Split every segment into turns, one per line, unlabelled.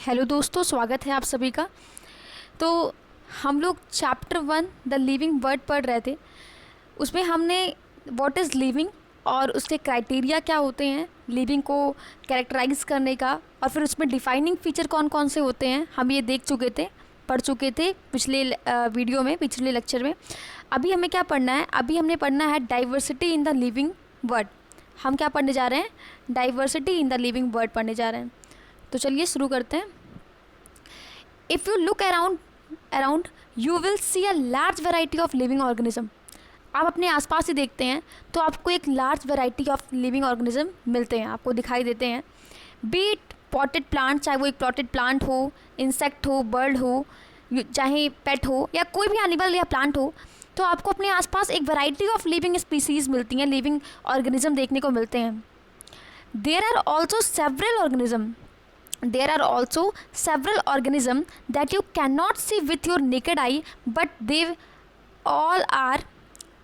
Hello दोस्तों, स्वागत है आप सभी का। तो हम लोग चैप्टर 1 द लिविंग वर्ड पढ़ रहे थे। उसमें हमने व्हाट इज़ लिविंग और उसके क्राइटेरिया क्या होते हैं लिविंग को कैरेक्टराइज करने का, और फिर उसमें डिफाइनिंग फीचर कौन कौन से होते हैं हम ये देख चुके थे, पढ़ चुके थे पिछले वीडियो में, पिछले लेक्चर में। अभी हमें क्या पढ़ना है? अभी हमने पढ़ना है diversity in the living word. हम क्या पढ़ने जा रहे हैं? Diversity in the living word पढ़ने जा रहे हैं। तो चलिए शुरू करते हैं। If you look around you will see a large variety of living organism. आप अपने आसपास ही देखते हैं तो आपको एक large variety of living organism मिलते हैं, आपको दिखाई देते हैं। बी इट पॉटेड प्लांट, चाहे वो एक पॉटेड प्लांट हो, इंसेक्ट हो, बर्ड हो, चाहे पेट हो, या कोई भी एनिमल या प्लांट हो, तो आपको अपने आसपास एक वैरायटी ऑफ लिविंग स्पीसीज मिलती हैं, लिविंग ऑर्गेनिज्म देखने को मिलते हैं। There are also several organisms that you cannot see with your naked eye, but they all are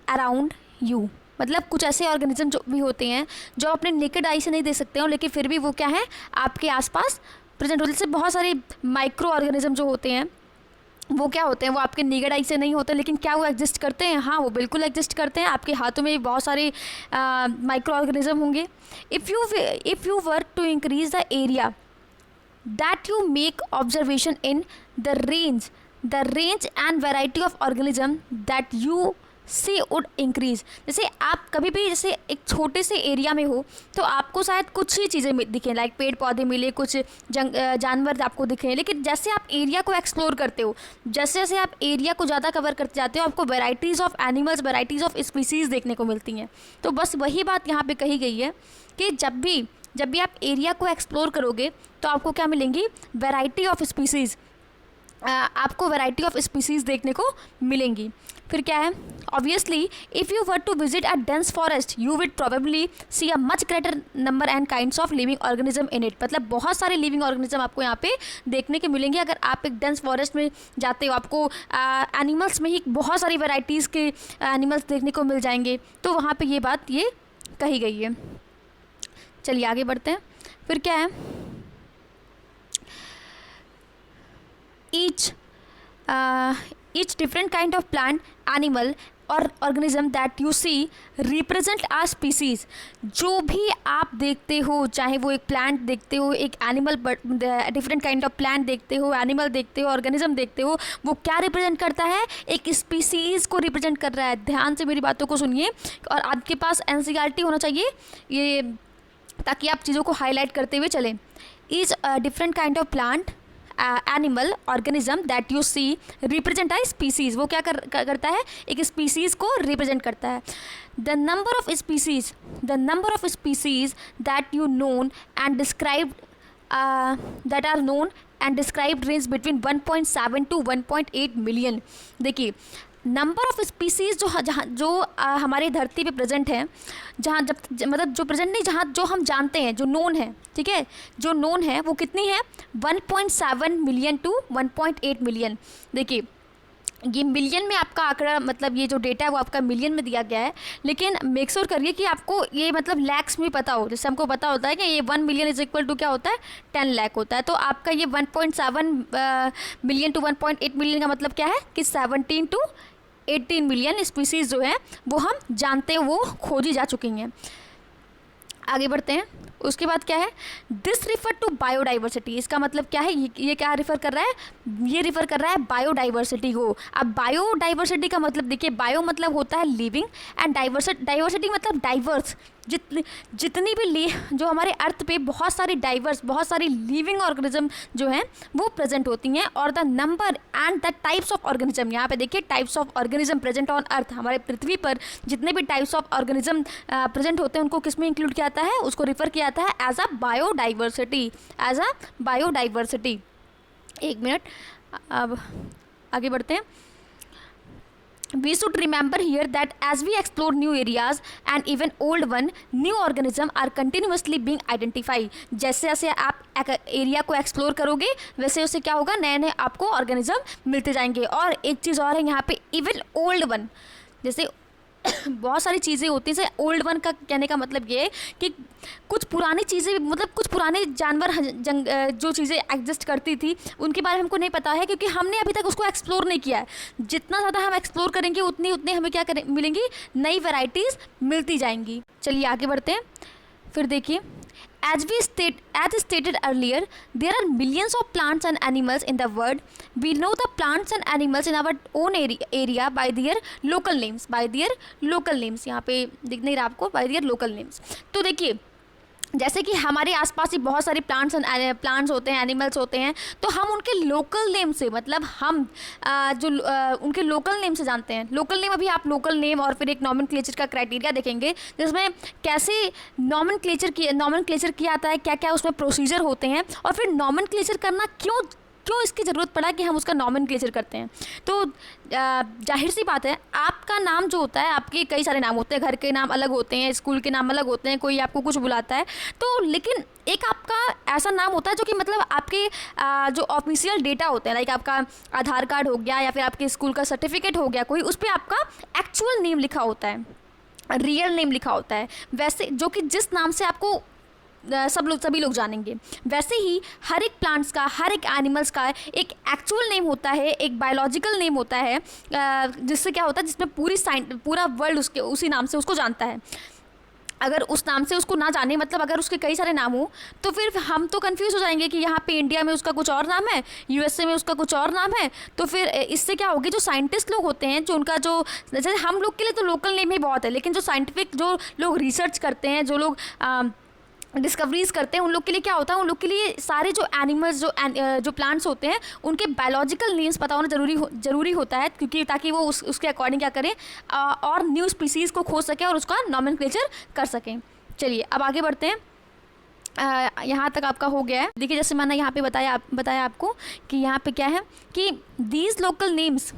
around you। मतलब कुछ ऐसे ऑर्गेनिज्म जो भी होते हैं जो अपने नेकेड आई से नहीं देख सकते हो, लेकिन फिर भी वो क्या है, आपके आसपास प्रेजेंट होते हैं। जैसे बहुत सारे माइक्रो ऑर्गेनिज्म जो होते हैं वो क्या होते हैं, वो आपके नेकेड आई से नहीं होते, लेकिन क्या वो एग्जिस्ट करते हैं? हाँ, वो बिल्कुल एग्जिस्ट करते हैं। आपके हाथों में बहुत सारे माइक्रो ऑर्गेनिज्म होंगे। If you were to increase the area that you make observation in the range and variety of organism that you see would increase। जैसे आप कभी भी जैसे एक छोटे से एरिया में हो तो आपको शायद कुछ ही चीज़ें दिखें, लाइक पेड़ पौधे मिले, कुछ जानवर आपको दिखें, लेकिन जैसे आप एरिया को एक्सप्लोर करते हो, जैसे जैसे आप एरिया को ज़्यादा कवर करते जाते हो, आपको varieties of animals, varieties of species देखने को मिलती हैं। तो बस वही बात यहाँ पे कही गई है कि जब भी आप एरिया को एक्सप्लोर करोगे तो आपको क्या मिलेंगी? वैरायटी ऑफ स्पीसीज़, आपको वैरायटी ऑफ स्पीसीज़ देखने को मिलेंगी। फिर क्या है? Obviously if you were to visit a dense forest you would probably see a much greater number and kinds of living organism in it. मतलब बहुत सारे लिविंग ऑर्गेनिज्म आपको यहाँ पे देखने के मिलेंगे। अगर आप एक डेंस फॉरेस्ट में जाते हो, आपको एनिमल्स में ही बहुत सारी वेराइटीज़ के एनिमल्स देखने को मिल जाएंगे। तो वहाँ पर ये बात ये कही गई है। चलिए आगे बढ़ते हैं। फिर क्या है? each different kind of plant, animal और organism that you see represent a species। जो भी आप देखते हो, चाहे वो एक प्लांट देखते हो, एक animal, different kind of plant देखते हो, एनिमल देखते हो, ऑर्गेनिज्म देखते हो, वो क्या रिप्रेजेंट करता है? एक स्पीसीज़ को रिप्रेजेंट कर रहा है। ध्यान से मेरी बातों को सुनिए, और आपके पास एनसीईआरटी होना चाहिए ये, ताकि आप चीज़ों को हाईलाइट करते हुए चलें। Each different kind of plant, animal, organism that you see represent a species. वो क्या करता है? एक स्पीसीज़ को रिप्रेजेंट करता है। The number of species that you known and describe that are known and describe range between 1.7 to 1.8 million. देखिए, number of species जो हमारी धरती पे प्रेजेंट है, जहाँ मतलब जो प्रेजेंट नहीं, जहाँ जो हम जानते हैं, जो नोन है, ठीक है, जो नोन है वो कितनी है? 1.7 मिलियन टू 1.8 मिलियन। देखिए, ये मिलियन में आपका आंकड़ा, मतलब ये जो डेटा है वो आपका मिलियन में दिया गया है, लेकिन मेक श्योर करिए कि आपको ये मतलब लैक्स में पता हो। जैसे हमको पता होता है कि ये 1 मिलियन इज इक्वल टू क्या होता है? 10 लाख होता है। तो आपका ये 1.7 मिलियन टू 1.8 मिलियन का मतलब क्या है कि 17 to 18 मिलियन स्पीसीज़ जो है वो हम जानते हैं, वो खोजी जा चुकी हैं। आगे बढ़ते हैं। उसके बाद क्या है? This refer to biodiversity. इसका मतलब क्या है? ये क्या रिफ़र कर रहा है? ये रिफ़र कर रहा है बायोडाइवर्सिटी को। अब बायोडाइवर्सिटी का मतलब देखिए, बायो मतलब होता है लिविंग, एंड डाइवर्सिटी मतलब डाइवर्स। जितनी भी जो हमारे अर्थ पे बहुत सारी लिविंग ऑर्गेनिज्म जो हैं वो प्रेजेंट होती हैं। और the number and the types of organism, यहाँ पे देखिए types of organism present on earth. हमारे पृथ्वी पर जितने भी टाइप्स ऑफ ऑर्गेनिज्म प्रेजेंट होते हैं उनको किस में इंक्लूड किया जाता है? उसको रिफ़र किया जाता है एज अ बायोडाइवर्सिटी। एक मिनट, अब आगे बढ़ते हैं। We should remember here that as we explore new areas and even old one, new organisms are continuously being identified। जैसे जैसे आप एरिया को एक्सप्लोर करोगे वैसे वैसे क्या होगा? नए नए आपको ऑर्गेनिज्म मिलते जाएंगे। और एक चीज़ और है यहाँ पे, इवन ओल्ड वन, जैसे बहुत सारी चीज़ें होती हैं, जैसे ओल्ड वन का कहने का मतलब ये है कि कुछ पुरानी चीज़ें, मतलब कुछ पुराने जानवर जो चीज़ें एग्जिस्ट करती थी उनके बारे में हमको नहीं पता है, क्योंकि हमने अभी तक उसको एक्सप्लोर नहीं किया है। जितना ज़्यादा हम एक्सप्लोर करेंगे उतनी उतनी हमें क्या करें मिलेंगी, नई वेराइटीज़ मिलती जाएंगी। चलिए आगे बढ़ते हैं। फिर देखिए, as stated earlier, there are millions of plants and animals in the world. We know the plants and animals in our own area by their local names. यहाँ पे दिख नहीं रहा आपको, by their local names. तो देखिए, जैसे कि हमारे आसपास ही बहुत सारे प्लांट्स होते हैं, एनिमल्स होते हैं, तो हम उनके लोकल नेम से, मतलब हम उनके लोकल नेम से जानते हैं। लोकल नेम, अभी आप लोकल नेम और फिर एक नॉमेनक्लेचर का क्राइटेरिया देखेंगे, जिसमें कैसे नॉमेनक्लेचर किया जाता है, क्या क्या उसमें प्रोसीजर होते हैं, और फिर नॉमेनक्लेचर करना क्यों इसकी ज़रूरत पड़ा कि हम उसका नॉमेनक्लेचर करते हैं। तो जाहिर सी बात है, आपका नाम जो होता है, आपके कई सारे नाम होते हैं, घर के नाम अलग होते हैं, स्कूल के नाम अलग होते हैं, कोई आपको कुछ बुलाता है, तो लेकिन एक आपका ऐसा नाम होता है जो कि मतलब आपके जो ऑफिशियल डेटा होते हैं, लाइक आपका आधार कार्ड हो गया या फिर आपके स्कूल का सर्टिफिकेट हो गया कोई, उस पर आपका एक्चुअल नेम लिखा होता है, रियल नेम लिखा होता है, वैसे जो कि जिस नाम से आपको सभी लोग जानेंगे। वैसे ही हर एक प्लांट्स का, हर एक एनिमल्स का एक एक्चुअल नेम होता है, एक बायोलॉजिकल नेम होता है, जिससे क्या होता है, जिसमें पूरा वर्ल्ड उसी नाम से उसको जानता है। अगर उस नाम से उसको ना जाने, मतलब अगर उसके कई सारे नाम हो, तो फिर हम तो कंफ्यूज हो जाएंगे कि यहाँ पे इंडिया में उसका कुछ और नाम है, यूएसए में उसका कुछ और नाम है। तो फिर इससे क्या होगी, जो साइंटिस्ट लोग होते हैं, जो उनका जो, जैसे हम लोग के लिए तो लोकल नेम ही बहुत है, लेकिन जो साइंटिफिक जो लोग रिसर्च करते हैं, जो लोग डिस्कवरीज करते हैं, उन लोग के लिए क्या होता है, उन लोग के लिए सारे जो एनिमल्स, जो प्लांट्स होते हैं, उनके बायोलॉजिकल नेम्स पता होना ज़रूरी होता है, क्योंकि ताकि वो उसके अकॉर्डिंग क्या करें और न्यू स्पीसीज़ को खोज सकें और उसका नॉमेनक्लेचर कर सकें। चलिए अब आगे बढ़ते हैं। यहाँ तक आपका हो गया है। देखिए, जैसे मैंने यहाँ पे बताया आपको कि यहाँ पे क्या है कि these local names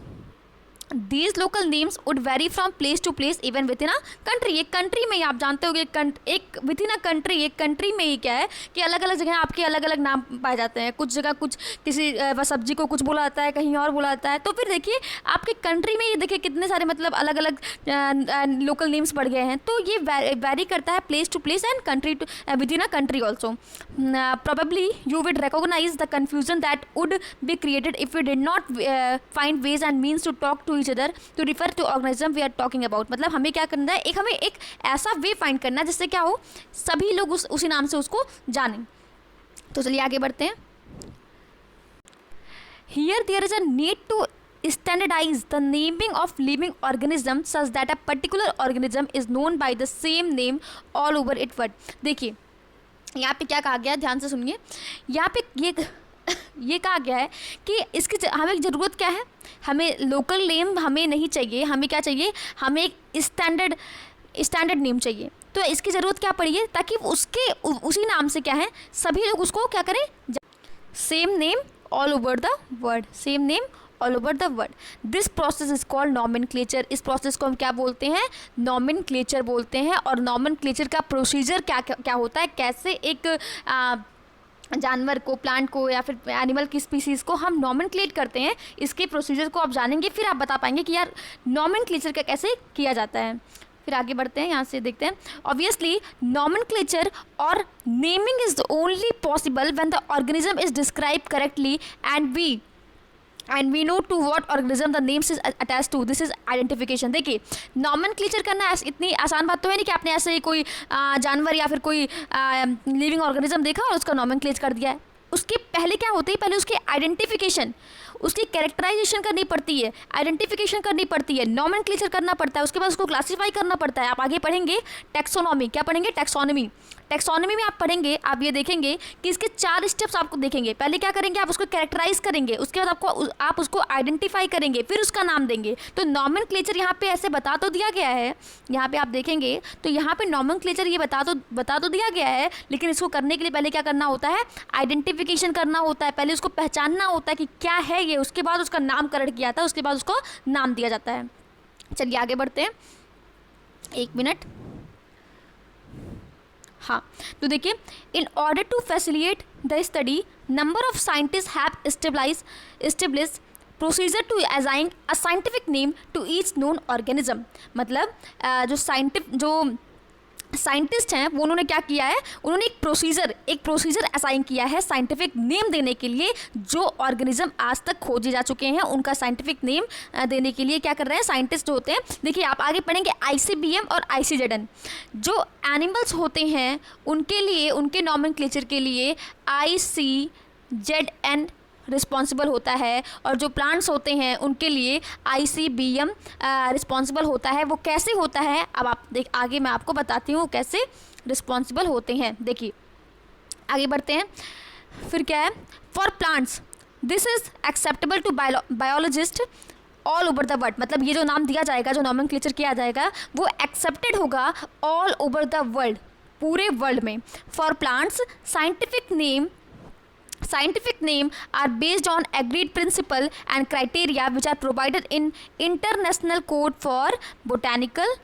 would vary from place to place even within a country. एक कंट्री में ही आप जानते हो एक विद इन अ कंट्री, एक कंट्री में ही क्या है कि अलग अलग जगह आपके अलग अलग नाम पाए जाते हैं। कुछ जगह कुछ किसी सब्जी को कुछ बोला जाता है, कहीं और बोला जाता है। तो फिर देखिए, आपके कंट्री में ये देखिए कितने सारे मतलब अलग अलग लोकल नेम्स बढ़ गए हैं। तो ये वेरी करता है place to place and country to within a country also. Probably you would recognise the confusion that would be created if you did not find ways and means to talk to each other to refer to organism we are talking about। मतलब हमें क्या करना है, हमें एक ऐसा वे find करना है जिससे क्या हो, सभी लोग उसी नाम से उसको जानें। तो चलिए आगे बढ़ते हैं। Here there is a need to standardize the naming of living organism such that a particular organism is known by the same name all over its world। देखिए यहाँ पे क्या कहा गया है, ध्यान से सुनिए। यहाँ पे ये कहा गया है कि इसकी हमें ज़रूरत क्या है, हमें लोकल नेम हमें नहीं चाहिए, हमें क्या चाहिए, हमें एक स्टैंडर्ड नेम चाहिए। तो इसकी ज़रूरत क्या पड़ी है, ताकि उसी नाम से क्या है, सभी लोग उसको क्या करें, same name all over the world, same name all over the world. This process is called nomenclature. इस प्रोसेस को हम क्या बोलते हैं, नॉमेनक्लेचर बोलते हैं। और नॉमेनक्लेचर का प्रोसीजर क्या होता है, कैसे एक जानवर को, प्लांट को या फिर एनिमल की स्पीसीज़ को हम नॉमेनक्लेट करते हैं, इसके प्रोसीजर को आप जानेंगे, फिर आप बता पाएंगे कि यार नॉमेनक्लेचर का कैसे किया जाता है। फिर आगे बढ़ते हैं, यहाँ से देखते हैं। ऑब्वियसली नॉमेनक्लेचर और naming is only possible when the organism is describe correctly and we know to what organism the names is attach to. This is identification. देखिए, नॉमेनक्लेचर करना इतनी आसान बात तो है नहीं कि आपने ऐसे ही कोई जानवर या फिर कोई लिविंग ऑर्गेनिज्म देखा और उसका नॉमेनक्लेचर कर दिया है। उसके पहले क्या होती है, पहले उसकी आइडेंटिफिकेशन, उसकी कैरेक्टराइजेशन करनी पड़ती है, आइडेंटिफिकेशन करनी पड़ती है, नॉमेनक्लेचर करना पड़ता है, उसके बाद उसको क्लासीफाई करना पड़ता है। आप आगे पढ़ेंगे टैक्सोनॉमी, क्या पढ़ेंगे, टैक्सोनॉमी में आप पढ़ेंगे, आप ये देखेंगे कि इसके 4 स्टेप्स आपको देखेंगे। पहले क्या करेंगे, आप उसको कैरेक्टराइज करेंगे, उसके बाद आप उसको आइडेंटिफाई करेंगे, फिर उसका नाम देंगे। तो नॉमेनक्लेचर यहाँ पे ऐसे बता तो दिया गया है, यहाँ पे आप देखेंगे तो यहाँ पे नॉमेनक्लेचर ये बता तो दिया गया है, लेकिन इसको करने के लिए पहले क्या करना होता है, आइडेंटिफिकेशन करना होता है, पहले उसको पहचानना होता है कि क्या है ये, उसके बाद उसका नामकरण किया था, उसके बाद उसको नाम दिया जाता है। चलिए आगे बढ़ते हैं, 1 मिनट। हाँ, तो देखिए, in order to facilitate the study number of scientist have established procedure to assign a scientific name to each known organism. मतलब जो साइंटिस्ट हैं वो उन्होंने क्या किया है, उन्होंने एक प्रोसीजर असाइन किया है साइंटिफिक नेम देने के लिए। जो ऑर्गेनिज्म आज तक खोजे जा चुके हैं उनका साइंटिफिक नेम देने के लिए क्या कर रहे हैं साइंटिस्ट जो होते हैं। देखिए आप आगे पढ़ेंगे ICBM और ICZN। जो एनिमल्स होते हैं उनके लिए, उनके नॉमेनक्लेचर के लिए ICZN रिस्पॉन्सिबल होता है, और जो प्लांट्स होते हैं उनके लिए ICBM रिस्पॉन्सिबल होता है। वो कैसे होता है अब आप आगे मैं आपको बताती हूँ कैसे रिस्पॉन्सिबल होते हैं। देखिए आगे बढ़ते हैं, फिर क्या है, for plants this is acceptable to biologist all over the world. मतलब ये जो नाम दिया जाएगा, जो नॉमेनक्लेचर किया जाएगा, वो एक्सेप्टेड होगा ऑल ओवर द वर्ल्ड, पूरे वर्ल्ड में। For plants scientific name are based on agreed principle and criteria which are provided in international code for botanical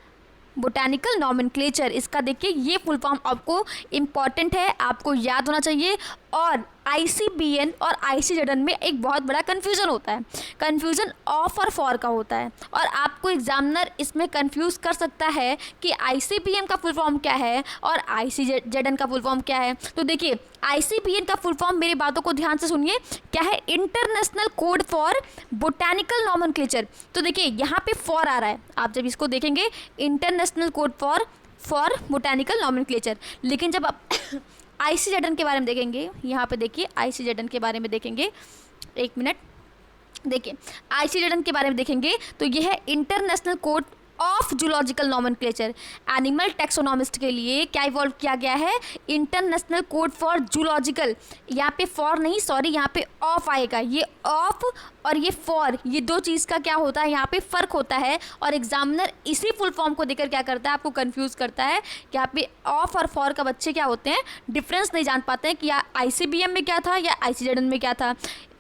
nomenclature। इसका देखिए ये फुल फॉर्म आपको इम्पॉर्टेंट है, आपको याद होना चाहिए। और ICBN और ICZN में एक बहुत बड़ा कन्फ्यूज़न होता है, कन्फ्यूज़न ऑफ और फॉर का होता है, और आपको एग्जामिनर इसमें कंफ्यूज कर सकता है कि ICBM का फुल फॉर्म क्या है और ICZN का फुल फॉर्म क्या है। तो देखिए ICBN का फुल फॉर्म, मेरी बातों को ध्यान से सुनिए, क्या है, international code for botanical nomenclature. तो देखिए यहाँ पे फॉर आ रहा है, आप जब इसको देखेंगे international code for botanical nomenclature. लेकिन जब आप ICZN के बारे में देखेंगे, यहाँ पे देखिए ICZN के बारे में देखेंगे, एक मिनट, देखिए ICZN के बारे में देखेंगे तो ये है international code of zoological nomenclature. Animal taxonomist के लिए क्या इवॉल्व किया गया है, इंटरनेशनल कोड फॉर जूलॉजिकल। यहाँ पे फॉर नहीं, सॉरी, यहाँ पे ऑफ आएगा। ये ऑफ और ये फॉर, ये दो चीज़ का क्या होता है, यहाँ पे फ़र्क होता है। और एग्जामिनर इसी फुल फॉर्म को देकर क्या करता है, आपको कंफ्यूज करता है कि यहाँ पे ऑफ और फॉर का बच्चे क्या होते हैं, डिफरेंस नहीं जान पाते हैं कि या ICBM में क्या था या ICZN में क्या था।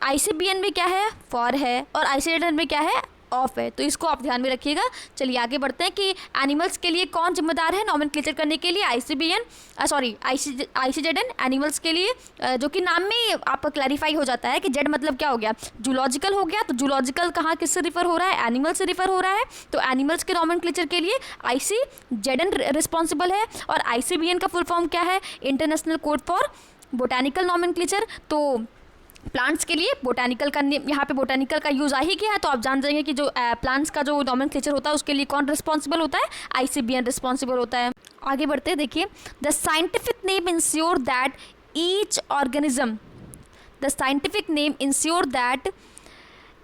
ICBM में क्या है, फॉर है, और ICZN में क्या है, ऑफ है। तो इसको आप ध्यान में रखिएगा। चलिए आगे बढ़ते हैं कि एनिमल्स के लिए कौन जिम्मेदार है नॉमेनक्लेचर करने के लिए, ICZN एनिमल्स के लिए, जो कि नाम में आपका क्लैरिफाई हो जाता है कि जेड मतलब क्या हो गया, जूलॉजिकल हो गया। तो जूलॉजिकल कहाँ किससे रिफर हो रहा है, एनिमल से रिफर हो रहा है। तो एनिमल्स के नॉमेनक्लेचर के लिए ICZN रिस्पॉन्सिबल है। और ICBN का फुल फॉर्म क्या है, international code for botanical nomenclature. तो प्लांट्स के लिए बोटैनिकल का नेम, यहाँ पे बोटैनिकल का यूज़ आ ही गया है, तो आप जान जाएंगे कि जो प्लांट्स का जो नॉमेनक्लेचर होता है उसके लिए कौन रिस्पॉन्सिबल होता है, ICBN रिस्पॉन्सिबल होता है। आगे बढ़ते हैं, देखिए the scientific name ensure that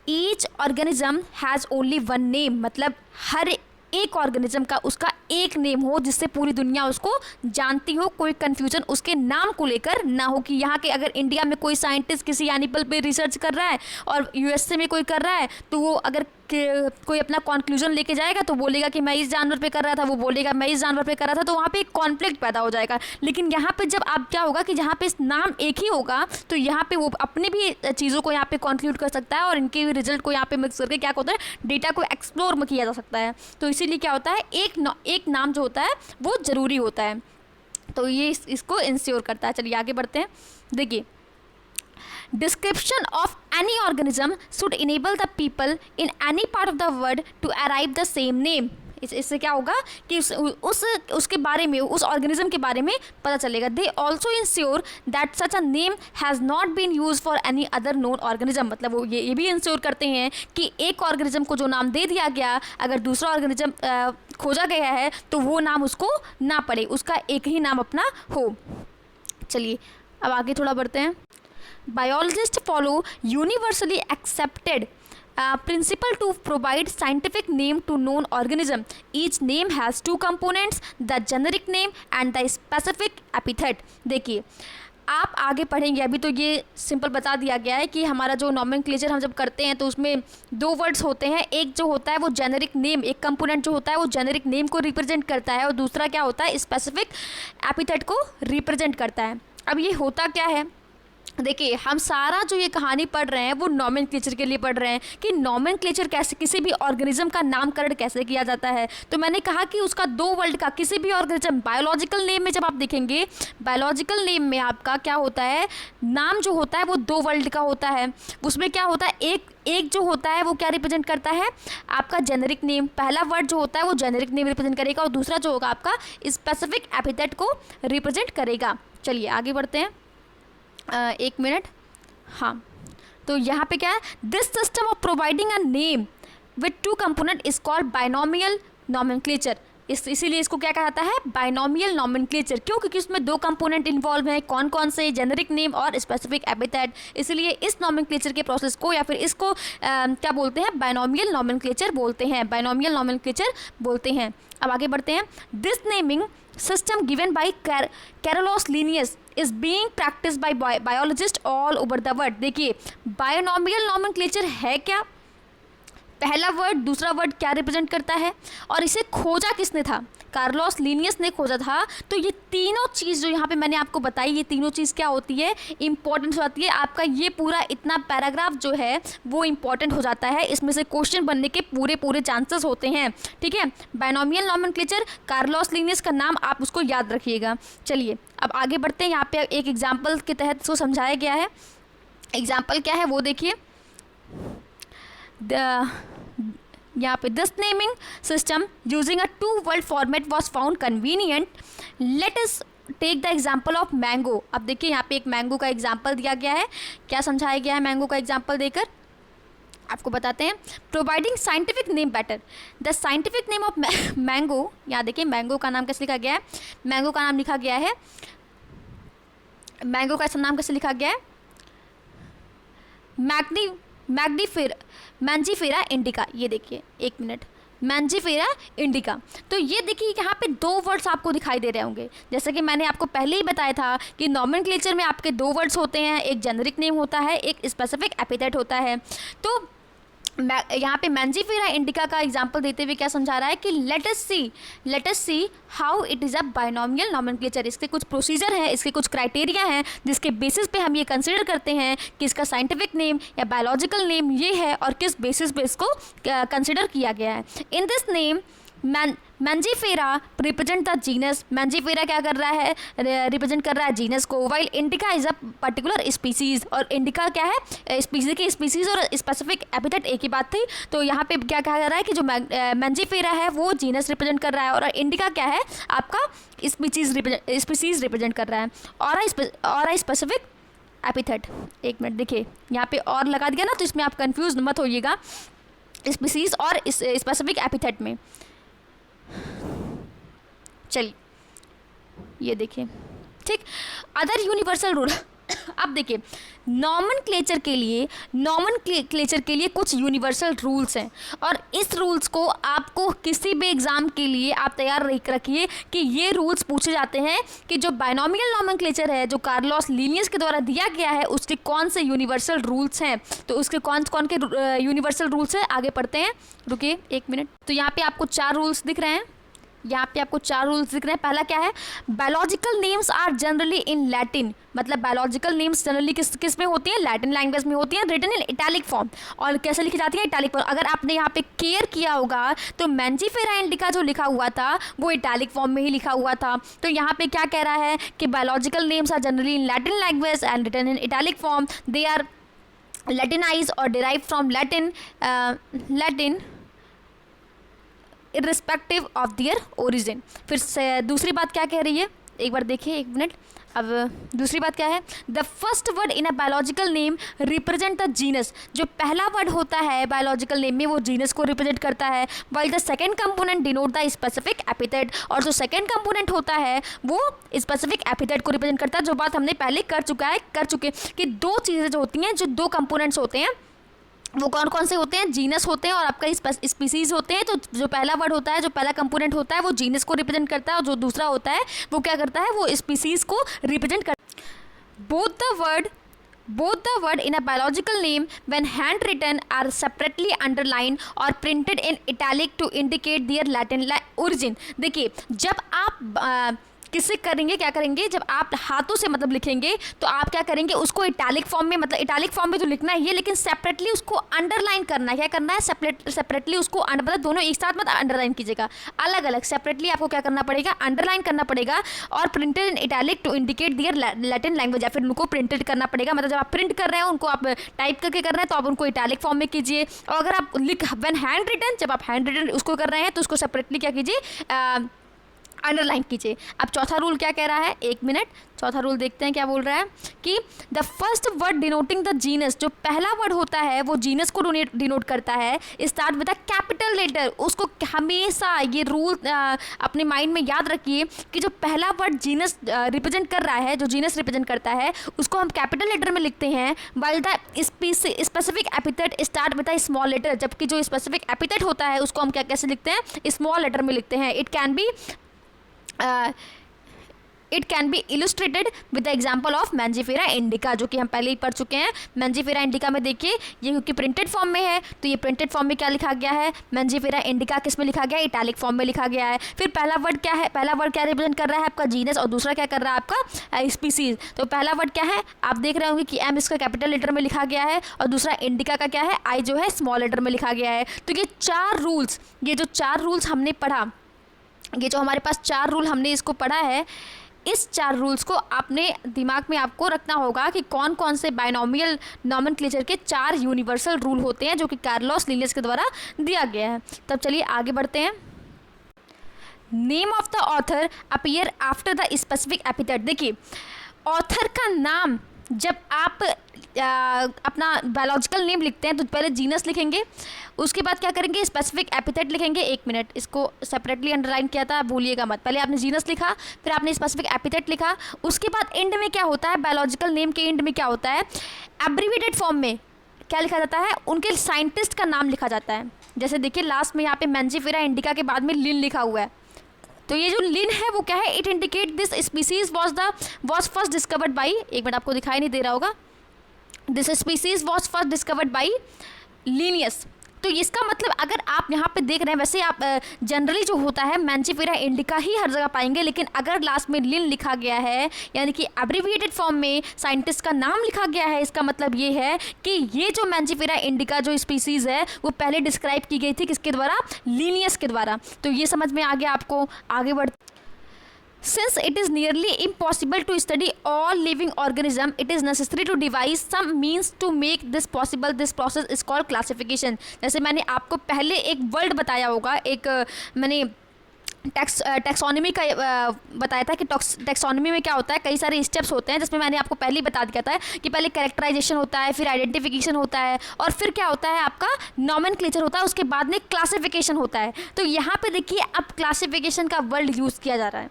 each organism has only one name. मतलब हर एक ऑर्गेनिज्म का उसका एक नेम हो जिससे पूरी दुनिया उसको जानती हो, कोई कंफ्यूजन उसके नाम को लेकर ना हो। कि यहाँ के अगर इंडिया में कोई साइंटिस्ट किसी एनिमल पे रिसर्च कर रहा है और USA में कोई कर रहा है, तो वो अगर कोई अपना कंक्लूजन लेके जाएगा तो बोलेगा कि मैं इस जानवर पे कर रहा था, वो बोलेगा मैं इस जानवर पे कर रहा था, तो वहाँ पे एक कॉन्फ्लिक्ट पैदा हो जाएगा। लेकिन यहाँ पे जब आप क्या होगा कि जहाँ पे नाम एक ही होगा तो यहाँ पे वो अपने भी चीज़ों को यहाँ पे कंक्लूड कर सकता है और इनके भी रिजल्ट को यहाँ पे मिक्स करके क्या होता है, डेटा को एक्सप्लोर किया जा सकता है। तो इसीलिए क्या होता है, एक नाम जो होता है वो ज़रूरी होता है। तो ये इसको इंश्योर करता है। चलिए आगे बढ़ते हैं, देखिए description of any organism should enable the people in any part of the world to arrive the same name। इससे क्या होगा कि उसके बारे में, उस ऑर्गेनिज्म के बारे में पता चलेगा। They also ensure that such a name has not been use for any other known organism. मतलब वो ये भी इंश्योर करते हैं कि एक ऑर्गेनिज्म को जो नाम दे दिया गया, अगर दूसरा ऑर्गेनिज्म खोजा गया है तो वो नाम उसको ना पड़े, उसका एक ही नाम अपना हो। चलिए अब आगे थोड़ा बढ़ते हैं। Biologists follow universally accepted principle to provide scientific name to known organism. Each name has two components, the generic name and the specific epithet। देखिए आप आगे पढ़ेंगे, अभी तो ये सिंपल बता दिया गया है कि हमारा जो नॉमेनक्लेचर हम जब करते हैं तो उसमें दो वर्ड्स होते हैं। एक जो होता है वो जेनेरिक नेम, एक कंपोनेंट जो होता है वो जेनेरिक नेम को रिप्रेजेंट करता है, और दूसरा क्या होता है, स्पेसिफिक एपिथेट को रिप्रेजेंट करता है। अब ये होता क्या है, देखिए हम सारा जो ये कहानी पढ़ रहे हैं वो नॉमेनक्लेचर के लिए पढ़ रहे हैं कि नॉमेनक्लेचर कैसे, किसी भी ऑर्गेनिज्म का नामकरण कैसे किया जाता है। तो मैंने कहा कि उसका 2 वर्ड का किसी भी ऑर्गेनिज्म, बायोलॉजिकल नेम में जब आप देखेंगे, बायोलॉजिकल नेम में आपका क्या होता है, नाम जो होता है वो 2 वर्ड का होता है। उसमें क्या होता है, एक जो होता है वो क्या रिप्रेजेंट करता है, आपका जेनेरिक नेम, पहला वर्ड जो होता है वो जेनेरिक नेम रिप्रेजेंट करेगा और दूसरा जो होगा आपका स्पेसिफिक एपिथेट को रिप्रेजेंट करेगा। चलिए आगे बढ़ते हैं। 1 मिनट। हाँ, तो यहाँ पे क्या है, this system of providing a name with 2 component is called binomial nomenclature. इसीलिए इसको क्या कहा जाता है, बाइनोमियल नॉमेनक्लेचर। क्यों? क्योंकि उसमें 2 कंपोनेंट इन्वॉल्व हैं। कौन कौन से? जेनेरिक नेम और स्पेसिफिक एपिथेट। इसलिए इस नॉमेनक्लेचर के प्रोसेस को या फिर इसको क्या बोलते हैं, बाइनोमियल नॉमेनक्लेचर बोलते हैं, बाइनोमियल नॉमेनक्लेचर बोलते हैं। अब आगे बढ़ते हैं। This naming system given by Carolus Linnaeus is being practiced by biologists all over the world। देखिए बायोनॉमियल नॉमेनक्लेचर है क्या, पहला वर्ड दूसरा वर्ड क्या रिप्रेजेंट करता है, और इसे खोजा किसने था, कार्लोस लीनियस ने खोजा था। तो ये तीनों चीज़ जो यहाँ पे मैंने आपको बताई, ये तीनों चीज़ क्या होती है, इंपॉर्टेंट हो जाती है। आपका ये पूरा इतना पैराग्राफ जो है वो इंपॉर्टेंट हो जाता है, इसमें से क्वेश्चन बनने के पूरे चांसेस होते हैं। ठीक है, बाइनोमियल नॉमेनक्लेचर, कार्लोस लीनियस का नाम आप उसको याद रखिएगा। चलिए अब आगे बढ़ते हैं। यहाँ पे एक एग्जाम्पल के तहत इसको समझाया गया है। एग्जाम्पल क्या है वो देखिए, यहाँ पे this naming system using a 2 word format was found convenient. Let us take the example of mango. अब देखिए यहाँ पे एक मैंगो का एग्जाम्पल दिया गया है। क्या समझाया गया है मैंगो का एग्जाम्पल देकर, आपको बताते हैं। Providing scientific name better, the scientific name of mango. यहाँ देखिए मैंगो का नाम कैसे लिखा गया है, मैंगो का नाम लिखा गया है, मैंगो का नाम कैसे लिखा गया है, मैंजीफेरा इंडिका। ये देखिए 1 मिनट, मैंजीफेरा इंडिका। तो ये देखिए यहाँ पे 2 वर्ड्स आपको दिखाई दे रहे होंगे। जैसे कि मैंने आपको पहले ही बताया था कि नॉमेनक्लेचर में आपके 2 वर्ड्स होते हैं, एक जेनेरिक नेम होता है, एक स्पेसिफिक एपिथेट होता है। तो यहाँ पे मैंजीफेरा इंडिका का एग्जांपल देते हुए क्या समझा रहा है कि let us see how it is a binomial nomenclature. इसके कुछ प्रोसीजर हैं, इसके कुछ क्राइटेरिया हैं जिसके बेसिस पे हम ये कंसिडर करते हैं कि इसका साइंटिफिक नेम या बायोलॉजिकल नेम ये है और किस बेसिस पे इसको कंसिडर किया गया है। In this name Mangifera represent the genus. Mangifera क्या कर रहा है, रिप्रेजेंट कर रहा है जीनस को, while indica is a particular species. और इंडिका क्या है, स्पीसीज की स्पीसीज और स्पेसिफिक एपिथेट एक ही बात थी। तो यहाँ पे क्या कहा जा रहा है कि जो मैंजीफेरा है वो जीनस रिप्रेजेंट कर रहा है और इंडिका क्या है, आपका स्पीसीज रिप्रेजेंट कर रहा है, और स्पेसिफिक एपिथेट। 1 मिनट देखिए यहाँ पे और लगा दिया ना, तो इसमें आप कंफ्यूज मत होइएगा स्पीसीज और स्पेसिफिक एपिथेट में। चलिए ये देखिए, ठीक। Other universal rule. अब देखिए नॉमेनक्लेचर के लिए कुछ यूनिवर्सल रूल्स हैं, और इस रूल्स को आपको किसी भी एग्जाम के लिए आप तैयार रखिए कि ये रूल्स पूछे जाते हैं कि जो बाइनोमियल नॉमेनक्लेचर है जो कार्लोस लीनियस के द्वारा दिया गया है उसके कौन से यूनिवर्सल रूल्स हैं। तो उसके कौन के यूनिवर्सल रूल्स हैं, आगे पढ़ते हैं। रुकिए 1 मिनट। तो यहाँ पे आपको 4 रूल्स दिख रहे हैं, यहाँ पे आपको 4 रूल्स दिख रहे हैं। पहला क्या है, biological names are generally in Latin. मतलब बायोलॉजिकल नेम्स जनरली किस में होती हैं, लैटिन लैंग्वेज में होती हैं, रिटन इन इटैलिक फॉर्म। और कैसे लिखी जाती है, इटैलिक फॉर्म। अगर आपने यहाँ पे केयर किया होगा तो मैंजीफेरा इंडिका जो लिखा हुआ था वो इटैलिक फॉर्म में ही लिखा हुआ था। तो यहाँ पे क्या कह रहा है कि biological names are generally in Latin language and written in italic form, they are Latinize और derive from Latin irrespective of their origin. फिर से दूसरी बात क्या कह रही है, एक बार देखिए 1 मिनट। अब दूसरी बात क्या है, the first word in a biological name represent the genus. जो पहला वर्ड होता है बायोलॉजिकल नेम में वो जीनस को रिप्रेजेंट करता है, while the second component denote the specific epithet. और जो सेकंड कंपोनेंट होता है वो स्पेसिफिक एपिथेट को रिप्रेजेंट करता है। जो बात हमने पहले कर चुके कि 2 चीज़ें जो होती हैं, जो 2 कंपोनेंट्स होते हैं वो कौन कौन से होते हैं, जीनस होते हैं और आपका स्पीसीज होते हैं। तो जो पहला वर्ड होता है, जो पहला कंपोनेंट होता है वो जीनस को रिप्रेजेंट करता है, और जो दूसरा होता है वो क्या करता है, वो स्पीसीज को रिप्रेजेंट करता है। Both the word in a biological name when handwritten are separately underlined or printed in italic to indicate their Latin origin। देखिए जब आप किससे करेंगे, क्या करेंगे, जब आप हाथों से मतलब लिखेंगे तो आप क्या करेंगे, उसको इटैलिक फॉर्म में, मतलब इटैलिक फॉर्म में तो लिखना ही है, लेकिन सेपरेटली उसको अंडरलाइन करना है। क्या करना है, सेपरेटली उसको मतलब दोनों एक साथ मत अंडरलाइन कीजिएगा, अलग अलग सेपरेटली आपको क्या करना पड़ेगा, अंडरलाइन करना पड़ेगा। और printed in italic to indicate their Latin language, या फिर उनको प्रिंटेड करना पड़ेगा, मतलब जब आप प्रिंट कर रहे हैं उनको आप टाइप करके कर रहे हैं तो आप उनको इटैलिक फॉर्म में कीजिए। और अगर आप व्हेन हैंड रिटन, जब आप हैंड रिटन उसको कर रहे हैं तो उसको सेपरेटली क्या कीजिए, अंडरलाइन कीजिए। अब चौथा रूल क्या कह रहा है, एक मिनट, चौथा रूल देखते हैं क्या बोल रहा है कि the first word denoting the genus, जो पहला वर्ड होता है वो जीनस को डिनोट करता है, start with a capital letter. उसको हमेशा ये रूल अपने माइंड में याद रखिए कि जो पहला वर्ड जीनस रिप्रेजेंट कर रहा है, जो जीनस रिप्रेजेंट करता है, उसको हम कैपिटल लेटर में लिखते हैं। While the specific epithet start with a small letter, जबकि जो स्पेसिफिक एपिथेट होता है उसको हम क्या कैसे लिखते हैं, स्मॉल लेटर में लिखते हैं। It can be illustrated with the example of Mangifera indica, जो कि हम पहले ही पढ़ चुके हैं। मैंजीफेरा इंडिका में देखिए, ये क्योंकि प्रिंटेड फॉर्म में है तो ये प्रिंटेड फॉर्म में क्या लिखा गया है, मैंजीफेरा इंडिका किस में लिखा गया है, इटैलिक फॉर्म में लिखा गया है। फिर पहला वर्ड क्या है, पहला वर्ड क्या रिप्रेजेंट कर रहा है आपका जीनस, और दूसरा क्या कर रहा है आपका स्पीसीज। तो पहला वर्ड क्या है, आप देख रहे होंगे कि एम इसका कैपिटल लेटर में लिखा गया है, और दूसरा इंडिका का क्या है, आई जो है स्मॉल लेटर में लिखा गया है। तो ये चार रूल्स, ये जो चार रूल्स हमने पढ़ा, ये जो हमारे पास चार रूल हमने इसको पढ़ा है, इस चार रूल्स को आपने दिमाग में आपको रखना होगा कि कौन कौन से बाइनोमियल नॉमेनक्लेचर के चार यूनिवर्सल रूल होते हैं जो कि कार्लोस लिनियस के द्वारा दिया गया है। तब चलिए आगे बढ़ते हैं। Name of the author appear after the specific epithet. देखिए, ऑथर का नाम जब आप अपना बायोलॉजिकल नेम लिखते हैं तो पहले जीनस लिखेंगे, उसके बाद क्या करेंगे, स्पेसिफिक एपिथेट लिखेंगे। एक मिनट, इसको सेपरेटली अंडरलाइन किया था, भूलिएगा मत। पहले आपने जीनस लिखा, फिर आपने स्पेसिफिक एपिथेट लिखा, उसके बाद एंड में क्या होता है, बायोलॉजिकल नेम के एंड में क्या होता है, एब्रीविएटेड फॉर्म में क्या लिखा जाता है, उनके साइंटिस्ट का नाम लिखा जाता है। जैसे देखिए लास्ट में यहाँ पे मैंजीफेरा इंडिका के बाद में लिन लिखा हुआ है, तो ये जो लिन है वो क्या है, it indicate this species was first discovered by, एक मिनट आपको दिखाई नहीं दे रहा होगा, this species was first discovered by Linnaeus. तो इसका मतलब अगर आप यहाँ पे देख रहे हैं, वैसे आप जनरली जो होता है मैंजीफेरा इंडिका ही हर जगह पाएंगे, लेकिन अगर लास्ट में लिन लिखा गया है यानी कि एब्रीविएटेड फॉर्म में साइंटिस्ट का नाम लिखा गया है, इसका मतलब ये है कि ये जो मैंजीफेरा इंडिका जो स्पीसीज़ है वो पहले डिस्क्राइब की गई थी किसके द्वारा, लिनियस के द्वारा। तो ये समझ में आ गया आपको। आगे बढ़, Since it is nearly impossible to study all living organism, it is necessary to devise some means to make this possible. This process is called classification. जैसे मैंने आपको पहले एक वर्ड बताया होगा, एक मैंने टैक्सोनॉमी का बताया था कि टैक्सोनॉमी में क्या होता है, कई सारे स्टेप्स होते हैं, जिसमें मैंने आपको पहले ही बता दिया था कि पहले कैरेक्टराइजेशन होता है, फिर आइडेंटिफिकेशन होता है, और फिर क्या होता है आपका नॉमेनक्लेचर होता है, उसके बाद में क्लासिफिकेशन होता है। तो यहाँ पे देखिए अब क्लासिफिकेशन का वर्ड यूज़ किया जा रहा है।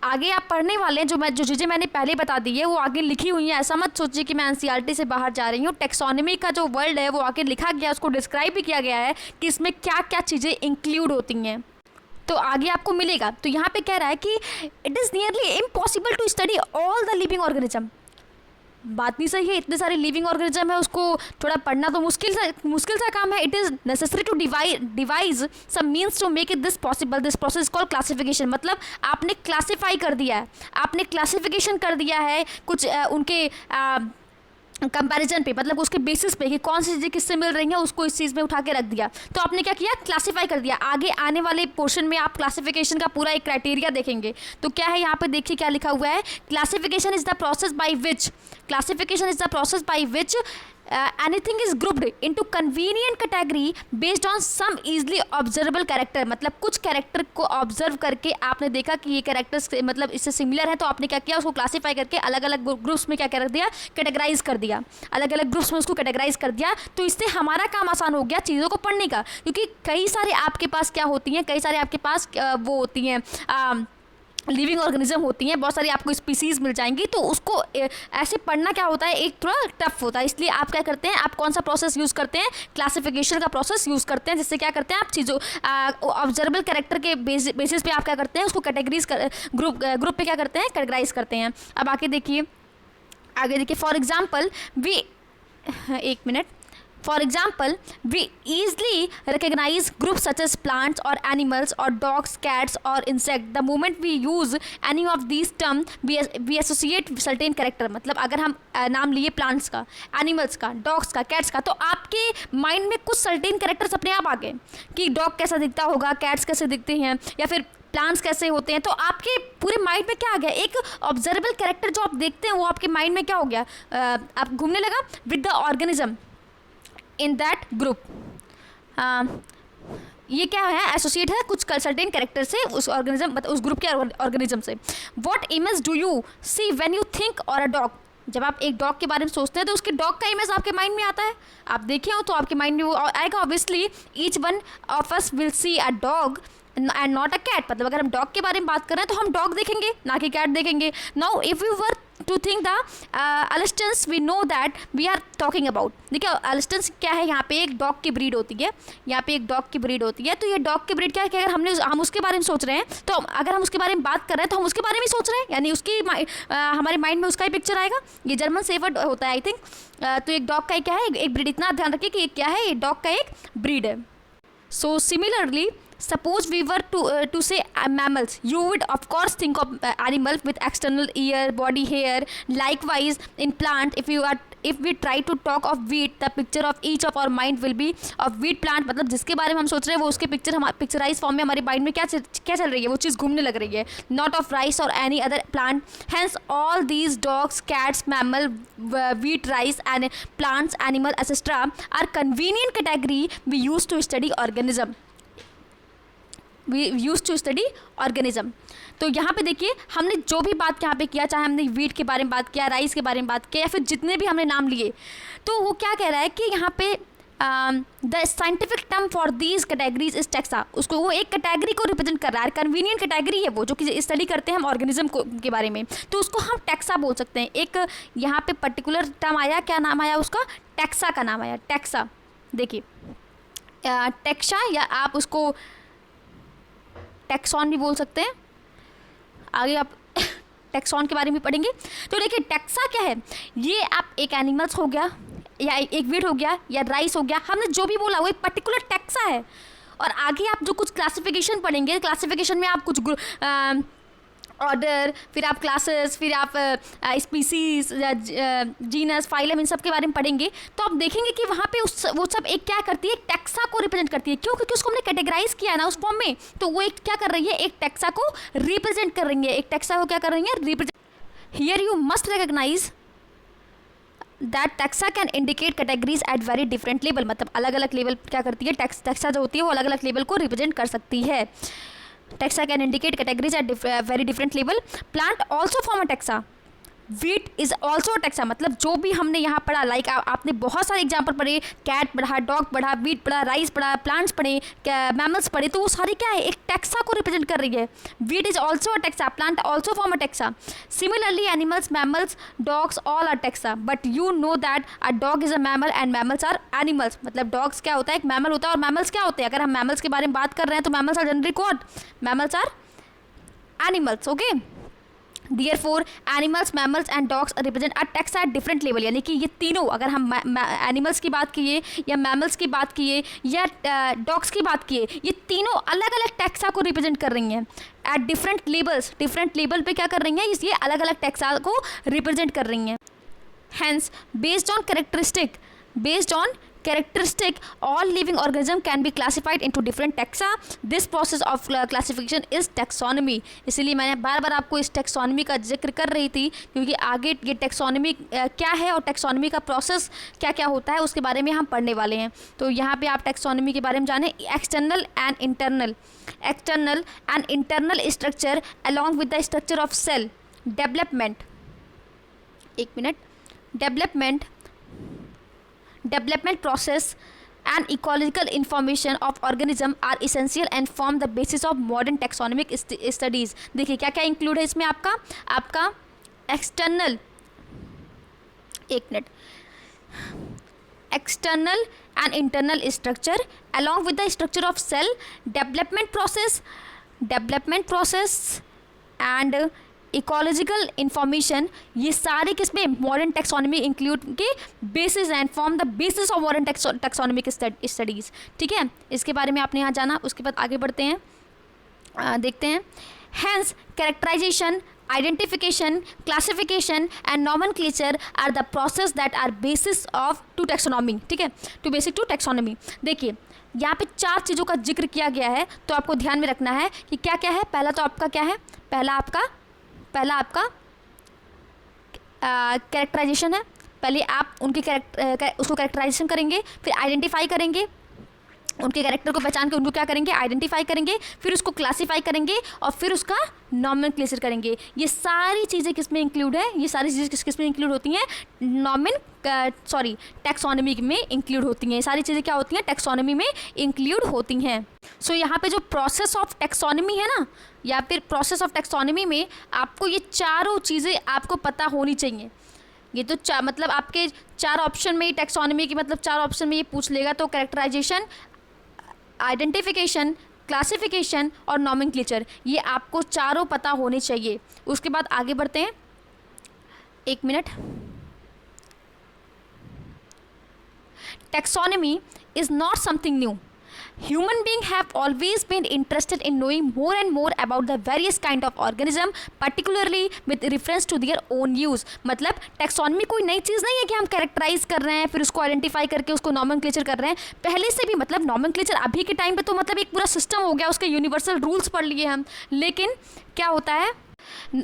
आगे आप पढ़ने वाले हैं, जो चीज़ें मैंने पहले बता दी है वो आगे लिखी हुई हैं, ऐसा मत सोचिए कि मैं एनसीईआरटी से बाहर जा रही हूँ। टैक्सोनॉमी का जो वर्ड है वो आगे लिखा गया, उसको डिस्क्राइब भी किया गया है कि इसमें क्या क्या चीज़ें इंक्लूड होती हैं, तो आगे आपको मिलेगा। तो यहाँ पे कह रहा है कि it is nearly impossible to study all the living organism. बात नहीं सही है, इतने सारे लिविंग ऑर्गेनिज्म है, उसको थोड़ा पढ़ना तो मुश्किल सा काम है। It is necessary to devise some means to make it this possible. This process called classification. मतलब आपने क्लासीफाई कर दिया है, आपने क्लासिफिकेशन कर दिया है कुछ उनके कंपैरिजन पे, मतलब उसके बेसिस पे कि कौन सी चीज़ें किससे मिल रही हैं, उसको इस चीज़ में उठा के रख दिया। तो आपने क्या किया, क्लासीफाई कर दिया। आगे आने वाले पोर्शन में आप क्लासिफिकेशन का पूरा एक क्राइटेरिया देखेंगे। तो क्या है यहाँ पे देखिए क्या लिखा हुआ है, classification is the process by which anything is grouped into convenient category based on some easily observable character। मतलब कुछ कैरेक्टर को ऑब्जर्व करके आपने देखा कि ये कैरेक्टर्स मतलब इससे सिमिलर है, तो आपने क्या किया, उसको क्लासीफाई करके अलग अलग ग्रुप्स में क्या कर दिया, कैटेगराइज कर दिया, अलग अलग ग्रुप्स में उसको कैटेगराइज कर दिया। तो इससे हमारा काम आसान हो गया चीज़ों को पढ़ने का, क्योंकि कई सारे आपके पास क्या होती हैं, कई सारे आपके पास वो होती हैं लिविंग ऑर्गेनिज्म होती हैं, बहुत सारी आपको स्पीसीज़ मिल जाएंगी, तो उसको ऐसे पढ़ना क्या होता है, एक थोड़ा टफ होता है। इसलिए आप क्या करते हैं, आप कौन सा प्रोसेस यूज़ करते हैं, क्लासिफिकेशन का प्रोसेस यूज़ करते हैं, जिससे क्या करते हैं आप चीज़ों ऑब्जर्वेबल कैरेक्टर के बेसिस पे आप क्या करते हैं, उसको कैटेगरीज ग्रुप पे क्या करते हैं, कैटेगराइज करते हैं। अब आगे देखिए फॉर एग्जाम्पल एक minute, For example, we easily recognize groups such as plants or animals or dogs, cats or insect. The moment we use any of these terms, we associate certain character. मतलब अगर हम नाम लिए plants का, animals का, dogs का, cats का, तो आपके माइंड में कुछ सर्टेन कैरेक्टर्स अपने आप आ गए कि डॉग कैसा दिखता होगा, कैट्स कैसे दिखते हैं, या फिर प्लांट्स कैसे होते हैं. तो आपके पूरे माइंड में क्या आ गया, एक ऑब्जर्वेबल कैरेक्टर जो आप देखते हैं वो आपके माइंड में क्या हो गया, आप घूमने लगा with the organism in that group. ये क्या है, एसोसिएट है कुछ सर्टेन कैरेक्टर से उस ऑर्गेनिज्म, मतलब उस ग्रुप के ऑर्गेनिज्म से. What image do you see when you think और अ डॉग. जब आप एक डॉग के बारे में सोचते हैं तो उसके डॉग का इमेज आपके माइंड में आता है. आप देखे हो तो आपके माइंड में वो आएगा. Obviously each one of us will see a dog and not a cat. मतलब अगर हम डॉग के बारे में बात कर रहे हैं तो हम डॉग देखेंगे ना कि कैट देखेंगे. Now if you were to think the assistance, we know that we are talking about. देखिए अलिस्टेंस क्या है, यहाँ पे एक डॉग की ब्रीड होती है, यहाँ पे एक डॉग की ब्रीड होती है. तो ये डॉग की ब्रीड क्या है कि अगर हम उसके बारे में सोच रहे हैं, तो अगर हम उसके बारे में बात कर रहे हैं तो हम उसके बारे में सोच रहे हैं, यानी उसकी हमारे माइंड में उसका ही पिक्चर आएगा. ये जर्मन शेफर्ड होता है आई थिंक. तो एक डॉग का क्या है, एक ब्रीड. इतना ध्यान रखिए कि क्या है, ये डॉग का एक ब्रीड है. So similarly, suppose we were to say mammals, you would of course think of animals with external ear, body, hair. Likewise in plant, if we try to talk of wheat, the picture of each of our mind will be of wheat plant. मतलब जिसके बारे में हम सोच रहे हैं वो उसके पिक्चर हम पिक्चराइज फॉर्म में हमारे माइंड में क्या चल रही है, वो चीज़ घूमने लग रही है. नॉट ऑफ राइस और any other plant. Hence all these dogs, cats, mammal, wheat, rice and plants, animal etc. are convenient category we use to study organism. We use to study organism. तो यहाँ पे देखिए हमने जो भी बात यहाँ पे किया, चाहे हमने वीट के बारे में बात किया, राइस के बारे में बात किया, या फिर जितने भी हमने नाम लिए, तो वो क्या कह रहा है कि यहाँ पे the scientific term for these categories is taxa. उसको वो एक कैटेगरी को रिप्रेजेंट कर रहा है. कन्वीनियंट कैटेगरी है वो जो कि स्टडी करते हैं हम ऑर्गेनिज्म के बारे में, तो उसको हम टेक्सा बोल सकते हैं. एक यहाँ पे पर्टिकुलर टर्म आया, क्या नाम आया उसका, टेक्सा का नाम आया. टेक्सा देखिए, टेक्सा या आप उसको टेक्सॉन भी बोल सकते हैं. आगे आप टेक्सॉन के बारे में पढ़ेंगे. तो देखिए टेक्सा क्या है, ये आप एक एनिमल्स हो गया, या एक वीट हो गया, या राइस हो गया, हमने जो भी बोला वो एक पर्टिकुलर टेक्सा है. और आगे आप जो कुछ क्लासिफिकेशन पढ़ेंगे, क्लासिफिकेशन में आप कुछ ऑर्डर, फिर आप क्लासेस, फिर आप स्पीसीज, जीनस, फाइलम, इन सब के बारे में पढ़ेंगे, तो आप देखेंगे कि वहाँ पे वो सब एक क्या करती है, एक टेक्सा को रिप्रेजेंट करती है. क्यों? क्योंकि उसको हमने कैटेगराइज किया है ना उस फॉर्म में, तो वो एक क्या कर रही है, एक टेक्सा को रिप्रेजेंट कर रही है. एक टेक्सा को क्या कर रही है, represent. Here you must recognise that taxa can indicate categories at very different level. मतलब अलग अलग लेवल क्या करती है, टेक्सा जो होती है वो अलग अलग लेवल को रिप्रेजेंट कर सकती है. Taxa can indicate categories at very different level. Plant also form a taxa. Wheat is also taxa. मतलब जो भी हमने यहाँ पढ़ा, लाइक आपने बहुत सारे एग्जाम्पल पढ़े, कैट पढ़ा, डॉग पढ़ा, वीट पढ़ा, राइस पढ़ा, प्लांट्स पढ़े, मैमल्स पढ़े, तो वो सारी क्या है, एक टेक्सा को रिप्रेजेंट कर रही है. Wheat is also a taxa, plant also form a taxa. Similarly animals, mammals, dogs all are taxa. But you know that a dog is a mammal and mammals are animals. मतलब dogs क्या होता है, एक mammal होता है, और mammals क्या होते हैं. अगर हम मैमल्स के बारे में बात कर रहे हैं तो mammals are generally called, mammals are animals. Okay, Therefore, animals, mammals and dogs represent a taxa at different level. यानी कि ये तीनों, अगर हम एनिमल्स की बात किए या मैमल्स की बात किए या डॉग्स की बात किए, ये तीनों अलग अलग टैक्सा को रिप्रेजेंट कर रही हैं at different levels. Different level पे क्या कर रही हैं, ये अलग अलग टैक्सा को रिप्रेजेंट कर रही हैं. Hence, based on characteristic, all living organism can be classified into different taxa. This process of classification is taxonomy. इसीलिए मैंने बार बार आपको इस taxonomy का जिक्र कर रही थी, क्योंकि आगे ये taxonomy क्या है और taxonomy का प्रोसेस क्या क्या होता है उसके बारे में हम पढ़ने वाले हैं. तो यहाँ पे आप taxonomy के बारे में जाने. external and internal structure along with the structure of cell development. एक minute. Development process and ecological information of organism are essential and form the basis of modern taxonomic studies. देखिए क्या क्या इंक्लूड है इसमें आपका एक्सटर्नल, एक minute, external and internal structure along with the structure of cell, development process and ecological information, ये सारे किसमें मॉडर्न टैक्सोनॉमी इंक्लूड के basis and form the basis of modern taxonomic studies. ठीक है, इसके बारे में आपने यहाँ जाना। उसके बाद आगे बढ़ते हैं, देखते हैं। Hence characterisation, identification, classification and nomenclature are the process that are basis of to taxonomy। ठीक है, to basic to taxonomy। देखिए यहाँ पे 4 चीज़ों का जिक्र किया गया है, तो आपको ध्यान में रखना है कि क्या क्या है। पहला तो आपका क्या है, पहला आपका कैरेक्टराइजेशन है। पहले आप उनकी उसको कैरेक्टराइजेशन करेंगे, फिर आइडेंटिफाई करेंगे, उनके कैरेक्टर को पहचान के उनको क्या करेंगे, आइडेंटिफाई करेंगे, फिर उसको क्लासीफाई करेंगे और फिर उसका नॉमेनक्लेचर करेंगे। ये सारी चीज़ें किस में इंक्लूड है, ये सारी चीज़ें किस में इंक्लूड होती हैं, टैक्सोनॉमी में इंक्लूड होती हैं। ये सारी चीज़ें क्या होती हैं, टैक्सोनॉमी में इंक्लूड होती हैं। सो यहाँ पे जो प्रोसेस ऑफ टैक्सोनॉमी है ना, या फिर प्रोसेस ऑफ टैक्सोनॉमी में आपको ये चारों चीज़ें आपको पता होनी चाहिए। ये तो मतलब आपके 4 ऑप्शन में ही टैक्सोनॉमी की मतलब 4 ऑप्शन में ये पूछ लेगा, तो कैरेक्टराइजेशन, आइडेंटिफिकेशन, क्लासिफिकेशन और नॉमेनक्लेचर, ये आपको चारों पता होने चाहिए। उसके बाद आगे बढ़ते हैं, 1 minute. Taxonomy is not something new. Human beings have always been interested in knowing more and more about the various kind of organism, particularly with reference to their own use। मतलब टैक्सोनॉमी कोई नई चीज़ नहीं है कि हम characterise कर रहे हैं, फिर उसको आइडेंटिफाई करके उसको नॉमेनक्लेचर कर रहे हैं। पहले से भी मतलब नॉमेनक्लेचर अभी के टाइम पे तो मतलब एक पूरा सिस्टम हो गया, उसके यूनिवर्सल रूल्स पढ़ लिए हम। लेकिन क्या होता है,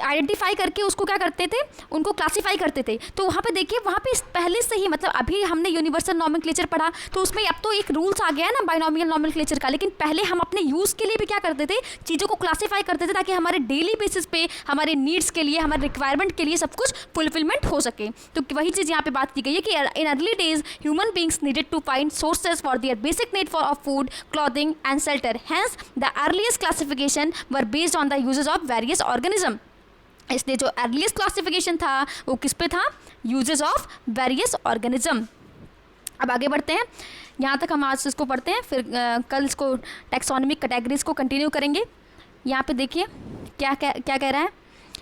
आइडेंटिफाई करके उसको क्या करते थे, उनको क्लासीफाई करते थे। तो वहाँ पे देखिए, वहाँ पे पहले से ही मतलब अभी हमने यूनिवर्सल नॉमेनक्लेचर पढ़ा, तो उसमें अब तो एक रूल्स आ गया है ना बाइनोमियल नॉमेनक्लेचर का। लेकिन पहले हम अपने यूज़ के लिए भी क्या करते थे, चीज़ों को क्लासीफाई करते थे, ताकि हमारे डेली बेसिस पे हमारे नीड्स के लिए, हमारे रिक्वायरमेंट के लिए सब कुछ फुलफिलमेंट हो सके। तो वही चीज़ यहाँ पे बात की गई है कि in early days human beings needed to find sources for their basic need for of food, clothing and shelter. Hence the earliest classification were based on the usages of various organism. इसलिए जो earliest classification था वो किस पे था, uses of various organism. अब आगे बढ़ते हैं, यहाँ तक हम आज इसको पढ़ते हैं, फिर कल इसको टैक्सोनॉमिक कैटेगरीज को कंटिन्यू करेंगे। यहाँ पे देखिए क्या कह रहा है,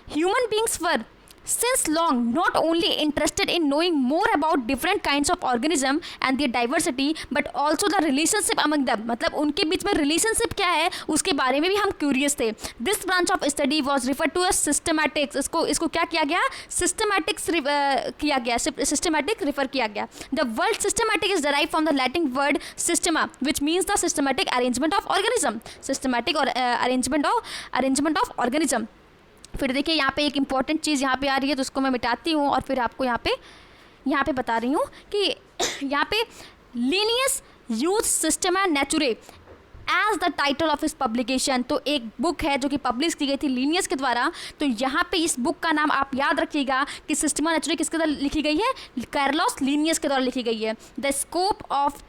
human beings were since long not only interested in knowing more about different kinds of organism and their diversity but also the relationship among them। मतलब उनके बीच में रिलेशनशिप क्या है उसके बारे में भी हम क्यूरियस थे। This branch of study was refer to as systematics. इसको क्या किया गया, सिस्टमैटिक्स किया गया, सिस्टमैटिक रिफर किया गया। The word systematic is derive from the Latin word Systema which means the systematic arrangement of organism. Systematic और अरेंजमेंट ऑफ ऑर्गेनिज्म। फिर देखिए यहाँ पे एक इंपॉर्टेंट चीज़ यहाँ पे आ रही है, तो उसको मैं मिटाती हूँ और फिर आपको यहाँ पे बता रही हूँ कि यहाँ पे Linnaeus use Systema Naturae as the title of his publication. तो एक बुक है जो कि पब्लिश की गई थी लीनियस के द्वारा। तो यहाँ पे इस बुक का नाम आप याद रखिएगा कि सिस्टमा नेचुरे किसके द्वारा लिखी गई है, कार्लोस लीनियस के द्वारा लिखी गई है। द स्कोप ऑफ,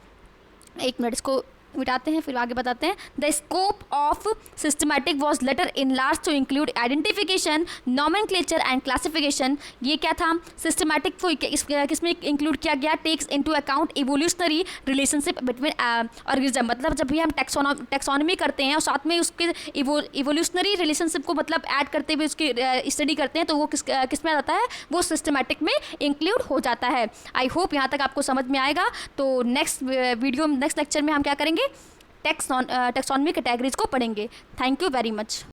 1 मिनट इसको मिटाते हैं फिर आगे बताते हैं। The scope of systematic was later in large to include identification, nomenclature and classification. ये क्या था, सिस्टमैटिक को किसमें इंक्लूड किया गया, takes into account evolutionary relationship between organism. मतलब जब भी हम टैक्सोनॉमी करते हैं और साथ में उसके इवोल्यूशनरी रिलेशनशिप को मतलब ऐड करते हुए उसकी स्टडी करते हैं, तो वो किस में आता है, वो सिस्टमैटिक में इंक्लूड हो जाता है। आई होप यहाँ तक आपको समझ में आएगा। तो नेक्स्ट लेक्चर में हम क्या करेंगे, टैक्सोनॉमी कैटेगरीज को पढ़ेंगे। Thank you very much.